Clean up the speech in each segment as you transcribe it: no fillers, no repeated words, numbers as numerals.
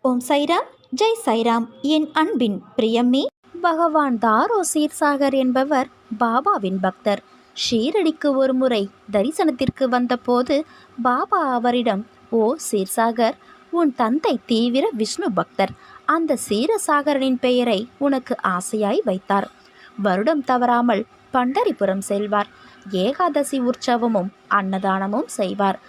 ஓம் சைராம், ஜெய் சைராம். என் அன்பின் பிரியமே, பகவான் தாரோ சீர்சாகர் என்பவர் பாபாவின் பக்தர். ஷீரடிக்கு ஒரு முறை தரிசனத்திற்கு வந்தபோது பாபா அவரிடம், ஓ சீர்சாகர், உன் தந்தை தீவிர விஷ்ணு பக்தர். அந்த சீரசாகரனின் பெயரை உனக்கு ஆசையாய் வைத்தார். வருடம் தவறாமல் பண்டரிபுரம் செல்வார். ஏகாதசி உற்சவமும் அன்னதானமும் செய்வார்.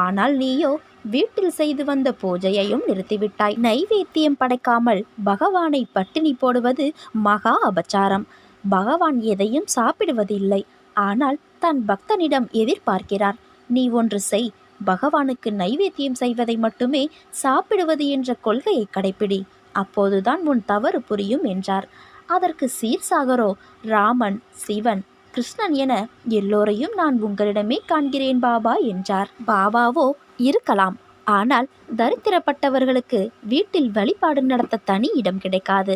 ஆனால் நீயோ வீட்டில் செய்து வந்த பூஜையையும் நிறுத்திவிட்டாய். நைவேத்தியம் படைக்காமல் பகவானை பட்டினி போடுவது மகா அபச்சாரம். பகவான் எதையும் சாப்பிடுவதில்லை, ஆனால் தன் பக்தனிடம் எதிர்பார்க்கிறார். நீ ஒன்று செய், பகவானுக்கு நைவேத்தியம் செய்வதை மட்டுமே சாப்பிடுவது என்ற கொள்கையை கடைப்பிடி. அப்போதுதான் உன் தவறு புரியும் என்றார். அதற்கு சீர்சாகரோ, ராமன், சிவன், கிருஷ்ணன் என எல்லோரையும் நான் உங்களிடமே காண்கிறேன் பாபா என்றார். பாபாவோ, இருக்கலாம், ஆனால் தரித்திரப்பட்டவர்களுக்கு வீட்டில் வழிபாடு நடத்த தனி இடம் கிடைக்காது.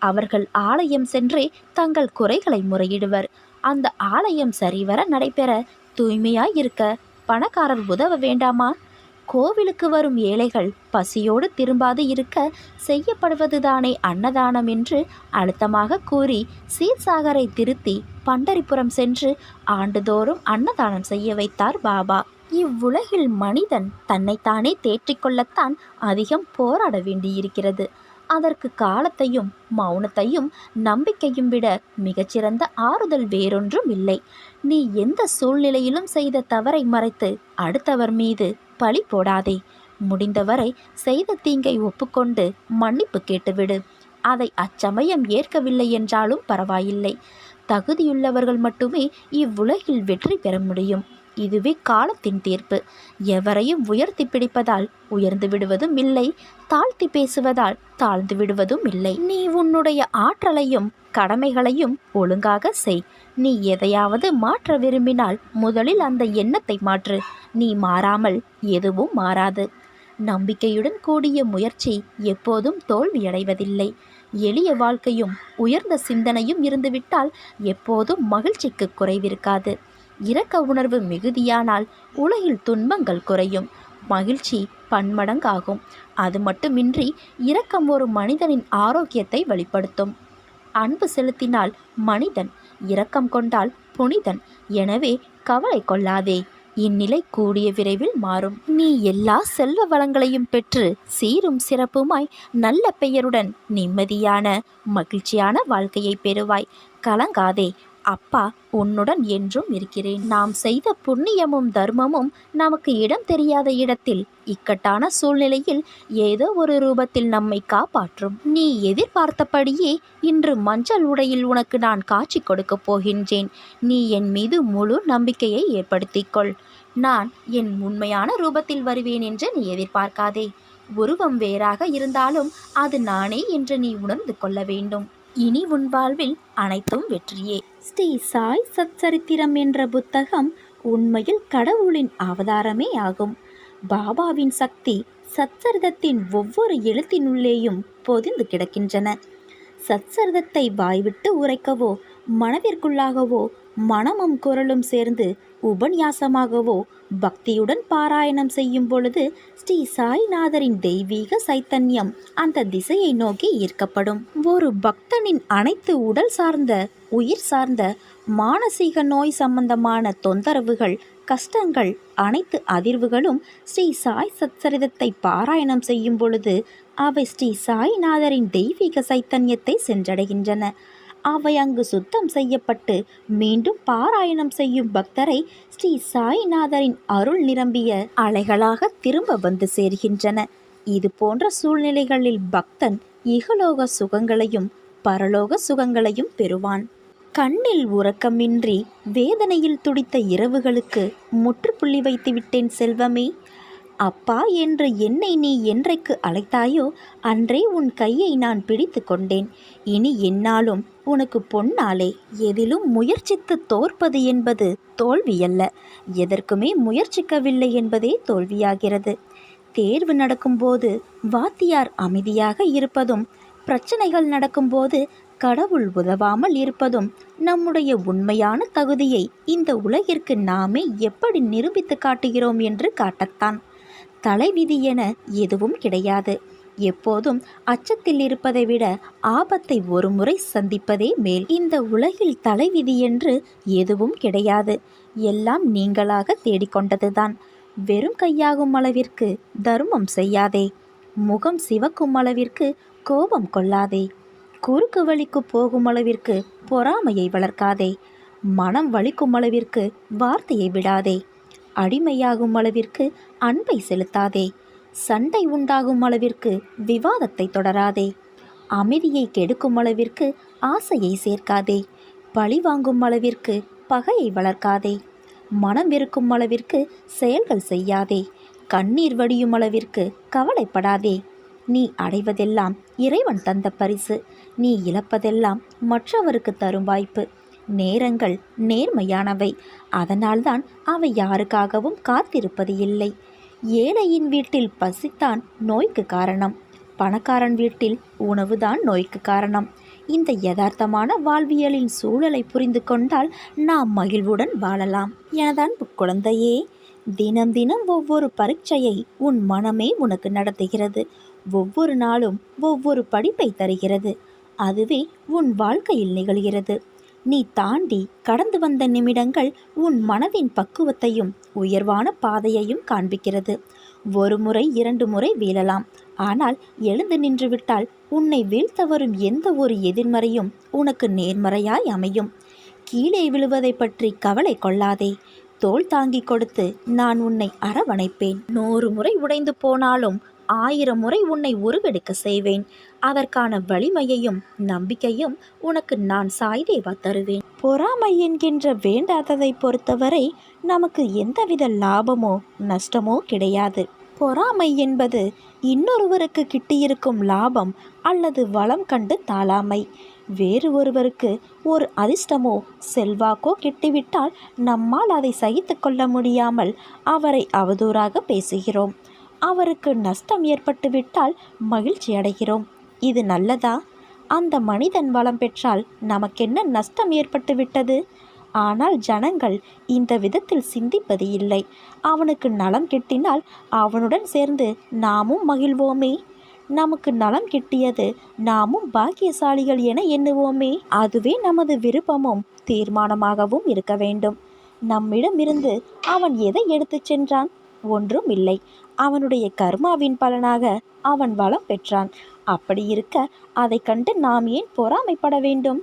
அவர்கள் ஆலயம் சென்றே தங்கள் குறைகளை முறையிடுவர். அந்த ஆலயம் சரிவர நடைபெற, தூய்மையாய் இருக்க பணக்காரர் உதவ வேண்டாமா? கோவிலுக்கு வரும் ஏழைகள் பசியோடு திரும்பாது இருக்க செய்யப்படுவதுதானே அன்னதானம் என்று அழுத்தமாக கூறி சீர்சாகரை திருத்தி பண்டரிபுரம் சென்று ஆண்டுதோறும் அன்னதானம் செய்ய வைத்தார் பாபா. இவ்வுலகில் மனிதன் தன்னைத்தானே தேற்றிக்கொள்ளத்தான் அதிகம் போராட வேண்டியிருக்கிறது. அதற்கு காலத்தையும் மௌனத்தையும் நம்பிக்கையும் விட மிகச்சிறந்த ஆறுதல் வேறொன்றும் இல்லை. நீ எந்த சூழ்நிலையிலும் செய்த தவறை மறைத்து அடுத்தவர் மீது பழி போடாதே. முடிந்தவரை செய்த தீங்கை ஒப்புக்கொண்டு மன்னிப்பு கேட்டுவிடு. அதை அச்சமயம் ஏற்கவில்லை என்றாலும் பரவாயில்லை. தகுதியுள்ளவர்கள் மட்டுமே இவ்வுலகில் வெற்றி பெற முடியும். இதுவே காலத்தின் தீர்ப்பு. எவரையும் உயர்த்தி பிடிப்பதால் உயர்ந்து விடுவதும் இல்லை, தாழ்த்தி பேசுவதால் தாழ்ந்து விடுவதும் இல்லை. நீ உன்னுடைய ஆற்றலையும் கடமைகளையும் ஒழுங்காக செய். நீ எதையாவது மாற்ற விரும்பினால் முதலில் அந்த எண்ணத்தை மாற்று. நீ மாறாமல் எதுவும் மாறாது. நம்பிக்கையுடன் கூடிய முயற்சி எப்போதும் தோல்வியடைவதில்லை. எளிய வாழ்க்கையும் உயர்ந்த சிந்தனையும் இருந்துவிட்டால் எப்போதும் மகிழ்ச்சிக்கு குறைவிருக்காது. இரக்க உணர்வு மிகுதியானால் உலகில் துன்பங்கள் குறையும், மகிழ்ச்சி பன்மடங்காகும். அது மட்டுமின்றி இரக்கம் ஒரு மனிதனின் ஆரோக்கியத்தை வெளிப்படுத்தும். அன்பு செலுத்தினால் மனிதன், இரக்கம் கொண்டால் புனிதன். எனவே கவலை கொள்ளாதே, இந்நிலை கூடிய விரைவில் மாறும். நீ எல்லா செல்வ வளங்களையும் பெற்று சீரும் சிறப்புமாய் நல்ல பெயருடன் நிம்மதியான மகிழ்ச்சியான வாழ்க்கையை பெறுவாய். கலங்காதே, அப்பா உன்னுடன் என்றும் இருக்கிறேன். நாம் செய்த புண்ணியமும் தர்மமும் நமக்கு இடம் தெரியாத இடத்தில், இக்கட்டான சூழ்நிலையில் ஏதோ ஒரு ரூபத்தில் நம்மை காப்பாற்றும். நீ எதிர்பார்த்தபடியே இன்று மஞ்சள் உடையில் உனக்கு நான் காட்சி கொடுக்கப் போகின்றேன். நீ என் மீது முழு நம்பிக்கையை ஏற்படுத்திக்கொள். நான் என் உண்மையான ரூபத்தில் வருவேன் என்று நீ எதிர்பார்க்காதே. உருவம் வேறாக இருந்தாலும் அது நானே என்று நீ உணர்ந்து கொள்ள வேண்டும். இனி உன் வாழ்வில் அனைத்தும் வெற்றியே. ஸ்ரீ சாய் சச்சரித்திரம் என்ற புத்தகம் உண்மையில் கடவுளின் அவதாரமே ஆகும். பாபாவின் சக்தி சச்சரிதத்தின் ஒவ்வொரு எழுத்தினுள்ளேயும் பொதிந்து கிடக்கின்றன. சச்சரிதத்தை வாய்விட்டு உரைக்கவோ, மனதிற்குள்ளாகவோ மனமும் குரலும் சேர்ந்து உபன்யாசமாகவோ பக்தியுடன் பாராயணம் செய்யும் பொழுது ஸ்ரீ சாய்நாதரின் தெய்வீக சைத்தன்யம் அந்த திசையை நோக்கி ஈர்க்கப்படும். ஒரு பக்தனின் அனைத்து உடல் சார்ந்த, உயிர் சார்ந்த, மானசீக நோய் சம்பந்தமான தொந்தரவுகள், கஷ்டங்கள், அனைத்து அதிர்வுகளும் ஸ்ரீ சாய் சச்சரிதத்தை பாராயணம் செய்யும் பொழுது அவை ஸ்ரீ சாய்நாதரின் தெய்வீக சைத்தன்யத்தை சென்றடைகின்றன. அவை அங்கு சுத்தம் செய்யப்பட்டு மீண்டும் பாராயணம் செய்யும் பக்தரை ஸ்ரீ சாய்நாதரின் அருள் நிரம்பிய அலைகளாக திரும்ப வந்து சேர்கின்றன. இது போன்ற சூழ்நிலைகளில் பக்தன் இகலோக சுகங்களையும் பரலோக சுகங்களையும் பெறுவான். கண்ணில் உறக்கமின்றி வேதனையில் துடித்த இரவுகளுக்கு முற்றுப்புள்ளி வைத்து விட்டேன் செல்வமே. அப்பா என்று என்னை நீ என்றைக்கு அழைத்தாயோ அன்றே உன் கையை நான் பிடித்து கொண்டேன். இனி என்னாலும் உனக்கு பொன்னாலே. எதிலும் முயற்சித்து தோற்பது என்பது தோல்வியல்ல, எதற்குமே முயற்சிக்கவில்லை என்பதே தோல்வியாகிறது. தேர்வு நடக்கும்போது வாத்தியார் அமைதியாக இருப்பதும், பிரச்சனைகள் நடக்கும்போது கடவுள் உதவாமல் இருப்பதும் நம்முடைய உண்மையான தகுதியை இந்த உலகிற்கு நாமே எப்படி நிரூபித்து காட்டுகிறோம் என்று காட்டத்தான். தலைவிதி என எதுவும் கிடையாது. எப்போதும் அச்சத்தில் இருப்பதை விட ஆபத்தை ஒரு முறை சந்திப்பதே மேல். இந்த உலகில் தலைவிதி என்று எதுவும் கிடையாது. எல்லாம் நீங்களாக தேடிக்கொண்டதுதான். வெறும் கையாகும் அளவிற்கு தர்மம் செய்யாதே. முகம் சிவக்கும் அளவிற்கு கோபம் கொள்ளாதே. குறுக்கு வழிக்கு போகும் அளவிற்கு பொறாமையை வளர்க்காதே. மனம் வலிக்கும் அளவிற்கு வார்த்தையை விடாதே. அடிமையாகும் அளவிற்கு அன்பை செலுத்தாதே. சண்டை உண்டாகும் அளவிற்கு விவாதத்தை தொடராதே. அமைதியை கெடுக்கும் அளவிற்கு ஆசையை சேர்க்காதே. பழி வாங்கும் அளவிற்கு பகையை வளர்க்காதே. மனம் வெறுக்கும் அளவிற்கு செயல்கள் செய்யாதே. கண்ணீர் வடியும் அளவிற்கு கவலைப்படாதே. நீ அடைவதெல்லாம் இறைவன் தந்த பரிசு. நீ இழப்பதெல்லாம் மற்றவருக்கு தரும் வாய்ப்பு. நேரங்கள் நேர்மையானவை, அதனால்தான் அவை யாருக்காகவும் காத்திருப்பது இல்லை. ஏழையின் வீட்டில் பசித்தான் நோய்க்கு காரணம், பணக்காரன் வீட்டில் உணவுதான் நோய்க்கு காரணம். இந்த யதார்த்தமான வாழ்வியலின் சூழலை புரிந்து கொண்டால் நாம் மகிழ்வுடன் வாழலாம். எனது அன்பு குழந்தையே, தினம் தினம் ஒவ்வொரு பரீட்சையை உன் மனமே உனக்கு நடத்துகிறது. ஒவ்வொரு நாளும் ஒவ்வொரு படிப்பை தருகிறது. அதுவே உன் வாழ்க்கையில் நிகழ்கிறது. நீ தாண்டி கடந்து வந்த நிமிடங்கள் உன் மனதின் பக்குவத்தையும் உயர்வான பாதையையும் காண்பிக்கிறது. ஒரு முறை 2 முறை வீழலாம், ஆனால் எழுந்து நின்றுவிட்டால் உன்னை வீழ்த்த வரும் எந்த ஒரு எதிர்மறையும் உனக்கு நேர்மறையாய் அமையும். கீழே விழுவதை பற்றி கவலை கொள்ளாதே. தோள் தாங்கி கொடுத்து நான் உன்னை அரவணைப்பேன். 100 முறை உடைந்து போனாலும் 1000 முறை உன்னை உருவெடுக்க செய்வேன். அதற்கான வலிமையையும் நம்பிக்கையும் உனக்கு நான் சாய்தேவா தருவேன். பொறாமை என்கின்ற வேண்டாததை பொறுத்தவரை நமக்கு எந்தவித லாபமோ நஷ்டமோ கிடையாது. பொறாமை என்பது இன்னொருவருக்கு கிட்டியிருக்கும் லாபம் அல்லது வளம் கண்டு தாளாமை. வேறு ஒருவருக்கு ஒரு அதிர்ஷ்டமோ செல்வாக்கோ கிட்டிவிட்டால் நம்மால் அதை சகித்து கொள்ள முடியாமல் அவரை அவதூறாக பேசுகிறோம். அவருக்கு நஷ்டம் ஏற்பட்டுவிட்டால் மகிழ்ச்சி அடைகிறோம். இது நல்லதா? அந்த மனிதன் வளம் பெற்றால் நமக்கென்ன நஷ்டம் ஏற்பட்டு விட்டது? ஆனால் ஜனங்கள் இந்த விதத்தில் சிந்திப்பது இல்லை. அவனுக்கு நலம் கிட்டினால் அவனுடன் சேர்ந்து நாமும் மகிழ்வோமே. நமக்கு நலம் கிட்டியது, நாமும் பாக்கியசாலிகள் என எண்ணுவோமே. அதுவே நமது விருப்பமும் தீர்மானமாகவும் இருக்க வேண்டும். நம்மிடமிருந்து அவன் எதை எடுத்துச் சென்றான்? ஒன்றும் இல்லை. அவனுடைய கர்மாவின் பலனாக அவன் வளம் பெற்றான். அப்படி இருக்க அதை கண்டு நாம் ஏன் பொறாமைப்பட வேண்டும்?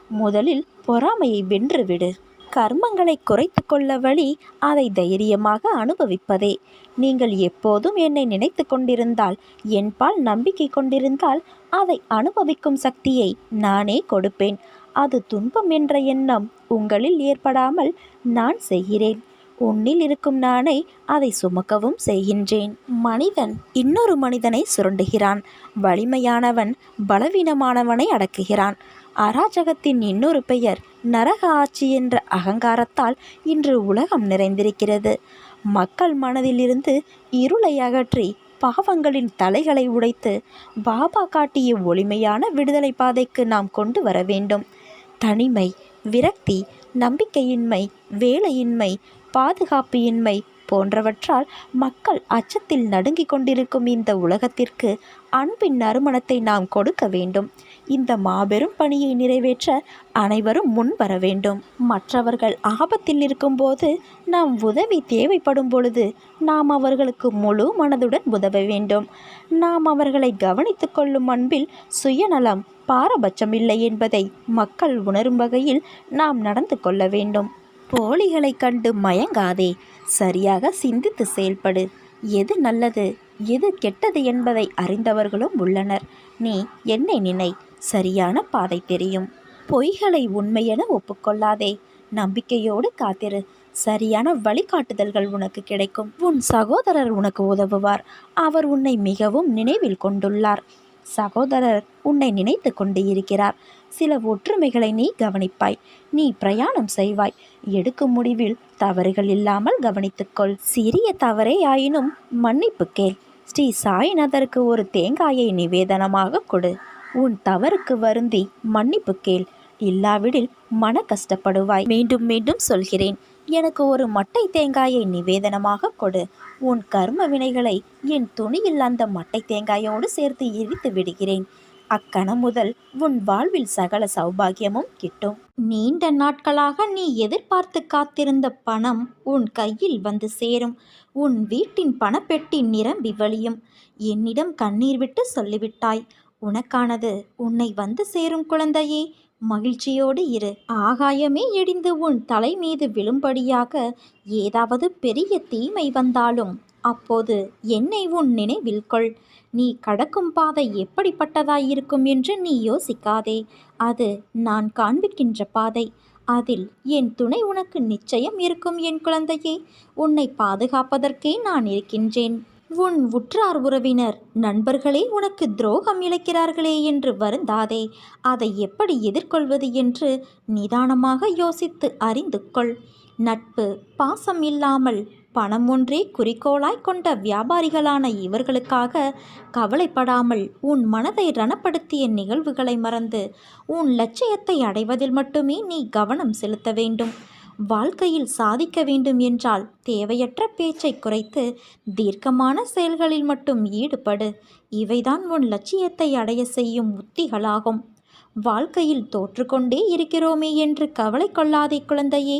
முதலில் பொறாமையை வென்றுவிடு. கர்மங்களை குறைத்து கொள்ள வழி அதை தைரியமாக அனுபவிப்பதே. நீங்கள் எப்போதும் என்னை நினைத்து கொண்டிருந்தால், என்பால் நம்பிக்கை கொண்டிருந்தால், அதை அனுபவிக்கும் சக்தியை நானே கொடுப்பேன். அது துன்பம் என்ற எண்ணம் உங்களில் ஏற்படாமல் நான் செய்கிறேன். உன்னில் இருக்கும் நானே அதை சுமக்கவும் செய்கின்றேன். மனிதன் இன்னொரு மனிதனை சுரண்டுகிறான். வலிமையானவன் பலவீனமானவனை அடக்குகிறான். அராஜகத்தின் இன்னொரு பெயர் நரக ஆட்சி என்ற அகங்காரத்தால் இன்று உலகம் நிறைந்திருக்கிறது. மக்கள் மனதிலிருந்து இருளை அகற்றி பாவங்களின் தலைகளை உடைத்து பாபா காட்டிய ஒளிமையான விடுதலை பாதைக்கு நாம் கொண்டு வர வேண்டும். தனிமை, விரக்தி, நம்பிக்கையின்மை, வேலையின்மை, பாதுகாப்பு இன்மை போன்றவற்றால் மக்கள் அச்சத்தில் நடுங்கிக் கொண்டிருக்கும் இந்த உலகத்திற்கு அன்பின் நறுமணத்தை நாம் கொடுக்க வேண்டும். இந்த மாபெரும் பணியை நிறைவேற்ற அனைவரும் முன் வர வேண்டும். மற்றவர்கள் ஆபத்தில் இருக்கும்போது நாம் உதவி தேவைப்படும் பொழுது நாம் அவர்களுக்கு முழு மனதுடன் உதவ வேண்டும். நாம் அவர்களை கவனித்து கொள்ளும் அன்பில் சுயநலம், பாரபட்சமில்லை என்பதை மக்கள் உணரும் வகையில் நாம் நடந்து கொள்ள வேண்டும். போலிகளை கண்டு மயங்காதே. சரியாக சிந்தித்து செயல்படு. எது நல்லது, எது கெட்டது என்பதை அறிந்தவர்களும் உள்ளனர். நீ என்னை நினை, சரியான பாதை தெரியும். பொய்களை உண்மையென ஒப்புக்கொள்ளாதே. நம்பிக்கையோடு காத்திரு. சரியான வழிகாட்டுதல்கள் உனக்கு கிடைக்கும். உன் சகோதரர் உனக்கு உதவுவார். அவர் உன்னை மிகவும் நினைவில் கொண்டுள்ளார். சகோதரர் உன்னை நினைத்து கொண்டு இருக்கிறார். சில ஒற்றுமைகளை நீ கவனிப்பாய். நீ பிரயாணம் செய்வாய். எடுக்கும் முடிவில் தவறுகள் இல்லாமல் கவனித்துக்கொள். சிறிய தவறே ஆயினும் மன்னிப்பு கேள். ஸ்ரீ சாய்நாதருக்கு ஒரு தேங்காயை நிவேதனமாக கொடு. உன் தவறுக்கு வருந்தி மன்னிப்பு கேள். இல்லாவிடில் மன கஷ்டப்படுவாய். மீண்டும் மீண்டும் சொல்கிறேன், எனக்கு ஒரு மட்டை தேங்காயை நிவேதனமாக கொடு. உன் கர்ம வினைகளை என் துணியில் அந்த மட்டை தேங்காயோடு சேர்த்து எரித்து விடுகிறேன். அக்கணம் முதல் உன் வாழ்வில் சகல சௌபாகியமும் கிட்டும். நீண்ட நாட்களாக நீ எதிர்பார்த்து காத்திருந்த பணம் உன் கையில் வந்து சேரும். உன் வீட்டின் பணப்பெட்டி நிரம்பி வழியும். என்னிடம் கண்ணீர் விட்டு சொல்லிவிட்டாய். உனக்கானது உன்னை வந்து சேரும் குழந்தையே. மகிழ்ச்சியோடு இரு. ஆகாயமே இடிந்து உன் தலை மீது விழும்படியாக ஏதாவது பெரிய தீமை வந்தாலும் அப்போது என்னை உன் நினைவில் கொள். நீ கடக்கும் பாதை எப்படிப்பட்டதாயிருக்கும் என்று நீ யோசிக்காதே. அது நான் காண்பிக்கின்ற பாதை. அதில் என் துணை உனக்கு நிச்சயம் இருக்கும் என் குழந்தையே. உன்னை பாதுகாப்பதற்கே நான் இருக்கின்றேன். உன் உற்றார் உறவினர் நண்பர்களே உனக்கு துரோகம் இழைக்கிறார்களே என்று வருந்தாதே. அதை எப்படி எதிர்கொள்வது என்று நிதானமாக யோசித்து அறிந்து கொள். நட்பு பாசம் இல்லாமல் பணம் ஒன்றே குறிக்கோளாய் கொண்ட வியாபாரிகளான இவர்களுக்காக கவலைப்படாமல் உன் மனதை ரணப்படுத்திய நிகழ்வுகளை மறந்து உன் லட்சியத்தை அடைவதில் மட்டுமே நீ கவனம் செலுத்த வேண்டும். வாழ்க்கையில் சாதிக்க வேண்டும் என்றால் தேவையற்ற பேச்சை குறைத்து தீர்க்கமான செயல்களில் மட்டும் ஈடுபடு. இவைதான் உன் லட்சியத்தை அடைய செய்யும் உத்திகளாகும். வாழ்க்கையில் தோற்றுக்கொண்டே இருக்கிறோமே என்று கவலை கொள்ளாதே குழந்தையே.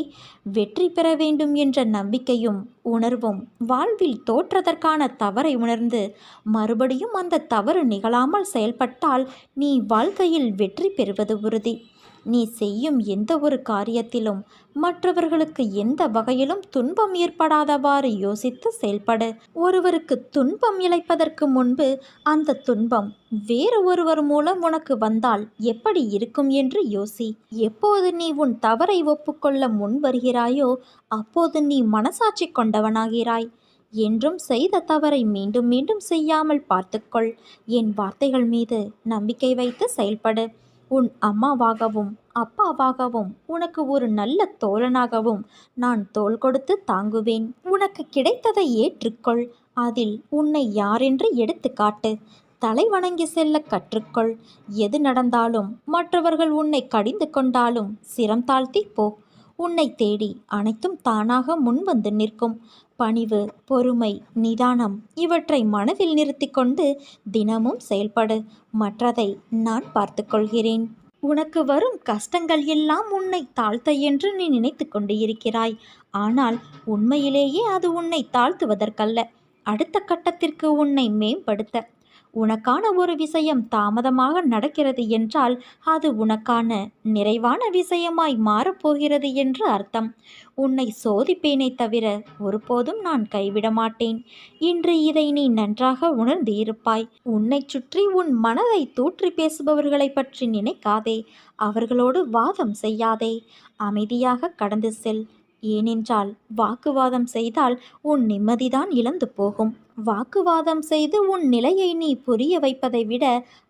வெற்றி பெற வேண்டும் என்ற நம்பிக்கையும் உணர்வும் வாழ்வில் தோற்றதற்கான தவறை உணர்ந்து மறுபடியும் அந்த தவறு நிகழாமல் செயல்பட்டால் நீ வாழ்க்கையில் வெற்றி பெறுவது உறுதி. நீ செய்யும் எந்த ஒரு காரியத்திலும் மற்றவர்களுக்கு எந்த வகையிலும் துன்பம் ஏற்படாதவாறு யோசித்து செயல்படு. ஒருவருக்கு துன்பம் இழைப்பதற்கு முன்பு அந்த துன்பம் வேறு ஒருவர் மூலம் உனக்கு வந்தால் எப்படி இருக்கும் என்று யோசி. எப்போது நீ உன் தவறை ஒப்புக்கொள்ள முன் வருகிறாயோ அப்போது நீ மனசாட்சி கொண்டவனாகிறாய். என்றும் செய்த தவறை மீண்டும் மீண்டும் செய்யாமல் பார்த்துக்கொள். என் வார்த்தைகள் மீது நம்பிக்கை வைத்து செயல்படு. உன் அம்மாவாகவும் அப்பாவாகவும் உனக்கு ஒரு நல்ல தோழனாகவும் நான் தோள் கொடுத்து தாங்குவேன். உனக்கு கிடைத்ததை ஏற்றுக்கொள். அதில் உன்னை யாரென்று எடுத்து காட்டு. தலை வணங்கி செல்ல கற்றுக்கொள். எது நடந்தாலும் மற்றவர்கள் உன்னை கடிந்து கொண்டாலும் சிரம் தாழ்த்தி போ. உன்னை தேடி அனைத்தும் தானாக முன்வந்து நிற்கும். பணிவு, பொறுமை, நிதானம் இவற்றை மனதில் நிறுத்தி கொண்டு தினமும் செயல்படு. மற்றதை நான் பார்த்து கொள்கிறேன். உனக்கு வரும் கஷ்டங்கள் எல்லாம் உன்னை தாழ்த்த என்று நீ நினைத்து கொண்டு இருக்கிறாய். ஆனால் உண்மையிலேயே அது உன்னை தாழ்த்துவதற்கல்ல, அடுத்த கட்டத்திற்கு உன்னை மேம்படுத்த. உனக்கான ஒரு விஷயம் தாமதமாக நடக்கிறது என்றால் அது உனக்கான நிறைவான விஷயமாய் மாறப்போகிறது என்று அர்த்தம். உன்னை சோதிப்பேனே தவிர ஒருபோதும் நான் கைவிட மாட்டேன். இன்று இதை நீ நன்றாக உணர்ந்து இருப்பாய். உன்னை சுற்றி உன் மனதை தூற்றி பேசுபவர்களை பற்றி நினைக்காதே. அவர்களோடு வாதம் செய்யாதே. அமைதியாக கடந்து செல். ஏனென்றால் வாக்குவாதம் செய்தால் உன் நிம்மதிதான் இழந்து போகும். வாக்குவாதம் செய்து உன் நிலையை நீ புரிய வைப்பதை விட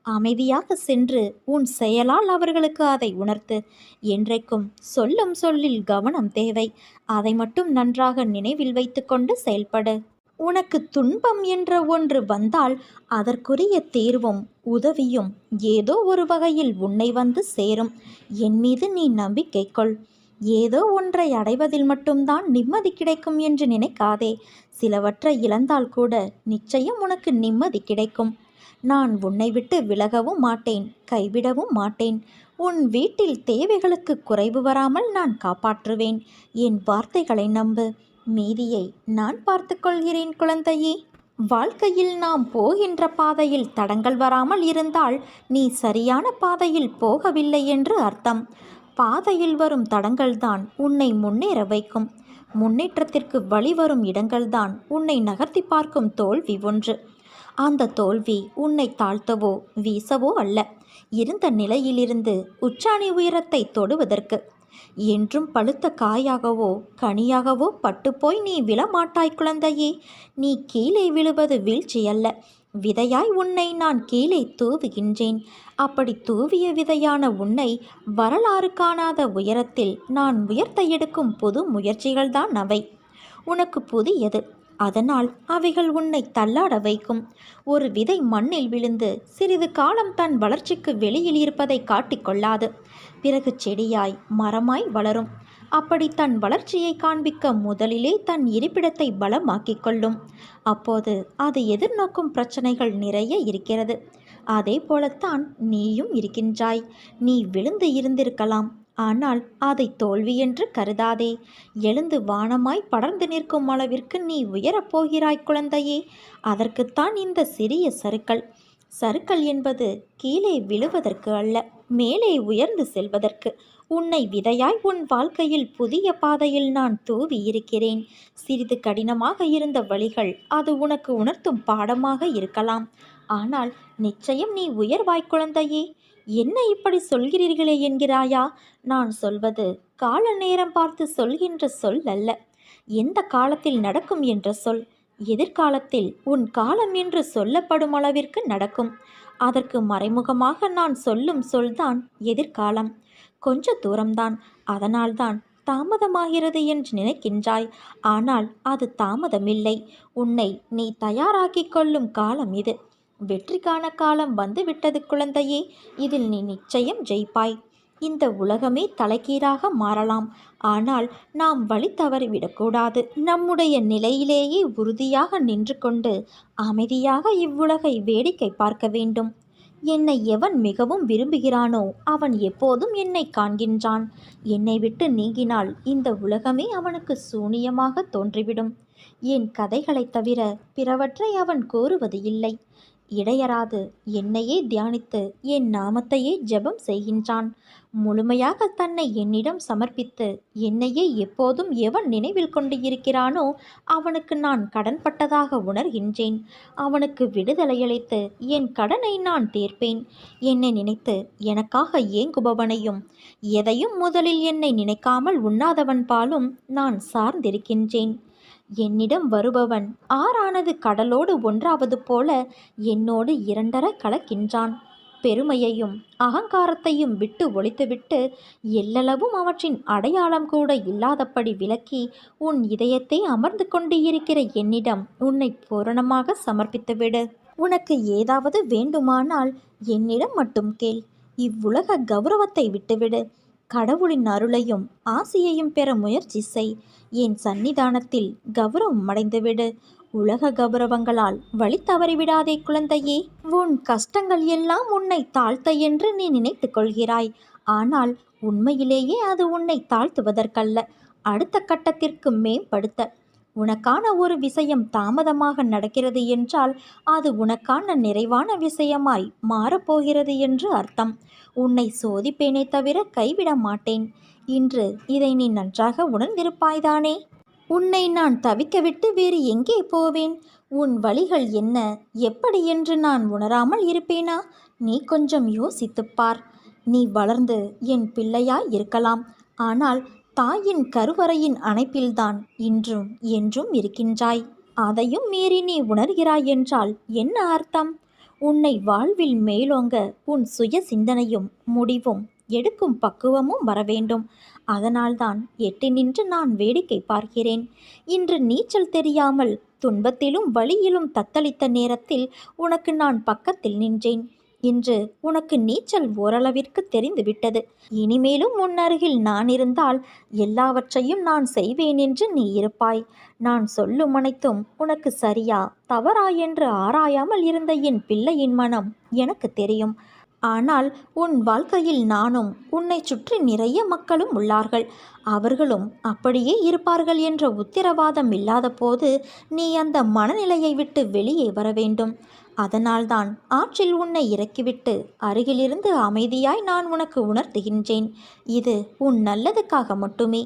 அமைதியாக சென்று உன் செயலால் அவர்களுக்கு அதை உணர்த்து. என்றைக்கும் சொல்லும் சொல்லில் கவனம் தேவை. அதை மட்டும் நன்றாக நினைவில் வைத்துக்கொண்டு செயல்படு. உனக்கு துன்பம் என்ற ஒன்று வந்தால் அதற்குரிய தீர்வும் உதவியும் ஏதோ ஒரு வகையில் உன்னை வந்து சேரும். என் மீது நீ நம்பிக்கை கொள். ஏதோ ஒன்றை அடைவதில் மட்டும்தான் நிம்மதி கிடைக்கும் என்று நினைக்காதே. சிலவற்றை இழந்தால் கூட நிச்சயம் உனக்கு நிம்மதி கிடைக்கும். நான் உன்னை விட்டு விலகவும் மாட்டேன், கைவிடவும் மாட்டேன். உன் வீட்டில் தேவைகளுக்கு குறைவு வராமல் நான் காப்பாற்றுவேன். என் வார்த்தைகளை நம்பு. மீதியை நான் பார்த்து கொள்கிறேன் குழந்தையே. வாழ்க்கையில் நாம் போகின்ற பாதையில் தடங்கள் வராமல் இருந்தால் நீ சரியான பாதையில் போகவில்லை என்று அர்த்தம். பாதையில் வரும் தடங்கள்தான் உன்னை முன்னேற வைக்கும். முன்னேற்றத்திற்கு வழிவரும் இடங்கள்தான் உன்னை நகர்த்தி பார்க்கும் தோல்வி ஒன்று. அந்த தோல்வி உன்னை தாழ்த்தவோ வீசவோ அல்ல, இருந்த நிலையிலிருந்து உச்சாணி உயரத்தை தொடுவதற்கு. என்றும் பழுத்த காயாகவோ கனியாகவோ பட்டுப்போய் நீ விழமாட்டாய் குழந்தையே. நீ கீழே விழுவது வீழ்ச்சி அல்ல, விதையாய் உன்னை நான் கீழே தூவுகின்றேன். அப்படி தூவிய விதையான உன்னை வரலாறு காணாத உயரத்தில் நான் உயர்த்த எடுக்கும் புது முயற்சிகள்தான் அவை. உனக்கு புதியது, அதனால் அவைகள் உன்னை தள்ளாட வைக்கும். ஒரு விதை மண்ணில் விழுந்து சிறிது காலம் தன் வளர்ச்சிக்கு வெளியில் இருப்பதை காட்டிக்கொள்ளாது. பிறகு செடியாய் மரமாய் வளரும். அப்படி தன் வளர்ச்சியை காண்பிக்க முதலிலே தன் இருப்பிடத்தை பலமாக்கிக் கொள்ளும். அப்போது அது எதிர்நோக்கும் பிரச்சனைகள் நிறைய இருக்கிறது. அதே போலத்தான் நீயும் இருக்கின்றாய். நீ விழுந்து இருந்திருக்கலாம், ஆனால் அதை தோல்வி என்று கருதாதே. எழுந்து வானமாய் படர்ந்து நிற்கும் அளவிற்கு நீ உயரப் போகிறாய் குழந்தையே. அதற்குத்தான் இந்த சிறிய சறுக்கல். சறுக்கல் என்பது கீழே விழுவதற்கு அல்ல, மேலே உயர்ந்து செல்வதற்கு. உன்னை விதையாய் உன் வாழ்க்கையில் புதிய பாதையில் நான் தூவி இருக்கிறேன். சிறிது கடினமாக இருந்த வழிகள் அது உனக்கு உணர்த்தும் பாடமாக இருக்கலாம். ஆனால் நிச்சயம் நீ உயர்வாய் குழந்தையே. என்ன இப்படி சொல்கிறீர்களே என்கிறாயா? நான் சொல்வது கால நேரம் பார்த்து சொல்கின்ற சொல் அல்ல, எந்த காலத்தில் நடக்கும் என்ற சொல். எதிர்காலத்தில் உன் காலம் என்று சொல்லப்படும் அளவிற்கு நடக்கும். அதற்கு மறைமுகமாக நான் சொல்லும் சொல்தான் எதிர்காலம். கொஞ்ச தூரம்தான், அதனால்தான் தாமதமாகிறது என்று நினைக்கின்றாய். ஆனால் அது தாமதமில்லை. உன்னை நீ தயாராக்கிக் கொள்ளும் காலம் இது. வெற்றிக்கான காலம் வந்துவிட்டது குழந்தையே. இதில் நீ நிச்சயம் ஜெயிப்பாய். இந்த உலகமே தலைகீழாக மாறலாம், ஆனால் நாம் வழி தவறிவிடக்கூடாது. நம்முடைய நிலையிலேயே உறுதியாக நின்று கொண்டு அமைதியாக இவ்வுலகை வேடிக்கை பார்க்க வேண்டும். என்னை எவன் மிகவும் விரும்புகிறானோ அவன் எப்போதும் என்னை காண்கின்றான். என்னை விட்டு நீங்கினால் இந்த உலகமே அவனுக்கு சூனியமாக தோன்றிவிடும். என் கதைகளைத் தவிர பிறவற்றை அவன் கூறுவது இல்லை. இடையராது என்னையே தியானித்து என் நாமத்தையே ஜெபம் செய்கின்றான். முழுமையாக தன்னை என்னிடம் சமர்ப்பித்து என்னையே எப்போதும் எவன் நினைவில் கொண்டு இருக்கிறானோ அவனுக்கு நான் கடன்பட்டதாக உணர்கின்றேன். அவனுக்கு விடுதலையளித்து என் கடனை நான் தீர்ப்பேன். என்னை நினைத்து எனக்காக ஏங்குபவனையும் எதையும் முதலில் என்னை நினைக்காமல் உண்ணாதவன் பாலும் நான் சார்ந்திருக்கின்றேன். என்னிடம் வருபவன் ஆறானது கடலோடு ஒன்றாவது போல என்னோடு இரண்டர கலக்கின்றான். பெருமையையும் அகங்காரத்தையும் விட்டு ஒழித்துவிட்டு எல்லளவும் அவற்றின் அடையாளம் கூட இல்லாதபடி விலக்கி உன் இதயத்தை அமர்ந்து கொண்டு இருக்கிற என்னிடம் உன்னை பூரணமாக சமர்ப்பித்துவிடு. உனக்கு ஏதாவது வேண்டுமானால் என்னிடம் மட்டும் கேள். இவ்வுலக கௌரவத்தை விட்டுவிடு. கடவுளின் அருளையும் ஆசியையும் பெற முயற்சி செய். என் சன்னிதானத்தில் கௌரவம் அடைந்துவிடு. உலக கௌரவங்களால் வழி தவறிவிடாதே குழந்தையே. உன் கஷ்டங்கள் எல்லாம் உன்னை தாழ்த்த என்று நீ நினைத்து கொள்கிறாய். ஆனால் உண்மையிலேயே அது உன்னை தாழ்த்துவதற்கல்ல, அடுத்த கட்டத்திற்கு மேம்படுத்த. உனக்கான ஒரு விஷயம் தாமதமாக நடக்கிறது என்றால் அது உனக்கான நிறைவான விஷயமாய் மாறப்போகிறது என்று அர்த்தம். உன்னை சோதிப்பேனே தவிர கைவிட மாட்டேன். இன்று இதை நீ நன்றாக உணர்ந்திருப்பாய்தானே? உன்னை நான் தவிக்க விட்டு வேறு எங்கே போவேன்? உன் வழிகள் என்ன, எப்படி என்று நான் உணராமல் இருப்பேனா? நீ கொஞ்சம் யோசித்துப்பார். நீ வளர்ந்து என் பிள்ளையாய் இருக்கலாம், ஆனால் தாயின் கருவறையின் அணைப்பில்தான் இன்றும் என்றும் இருக்கின்றாய். அதையும் மீறி நீ உணர்கிறாய் என்றால் என்ன அர்த்தம்? உன்னை வாழ்வில் மேலோங்க உன் சுய சிந்தனையும் முடிவும் எடுக்கும் பக்குவமும் வரவேண்டும். அதனால்தான் எட்டி நின்று நான் வேடிக்கை பார்க்கிறேன். இன்று நீச்சல் தெரியாமல் துன்பத்திலும் வழியிலும் தத்தளித்த நேரத்தில் உனக்கு நான் பக்கத்தில் நின்றேன். இன்று உனக்கு நீச்சல் ஓரளவிற்கு தெரிந்துவிட்டது. இனிமேலும் உன் அருகில் நான் இருந்தால் எல்லாவற்றையும் நான் செய்வேன் என்று நீ இருப்பாய். நான் சொல்லும் அனைத்தும் உனக்கு சரியா தவறா என்று ஆராயாமல் இருந்த என் பிள்ளையின் மனம் எனக்கு தெரியும். ஆனால் உன் வாழ்க்கையில் நானும் உன்னை சுற்றி நிறைய மக்களும் உள்ளார்கள். அவர்களும் அப்படியே இருப்பார்கள் என்ற உத்தரவாதம் இல்லாத போது நீ அந்த மனநிலையை விட்டு வெளியே வர வேண்டும். அதனால்தான் ஆற்றில் உன்னை இறக்கிவிட்டு அருகிலிருந்து அமைதியாய் நான் உனக்கு உணர்த்துகின்றேன். இது உன் நல்லதுக்காக மட்டுமே.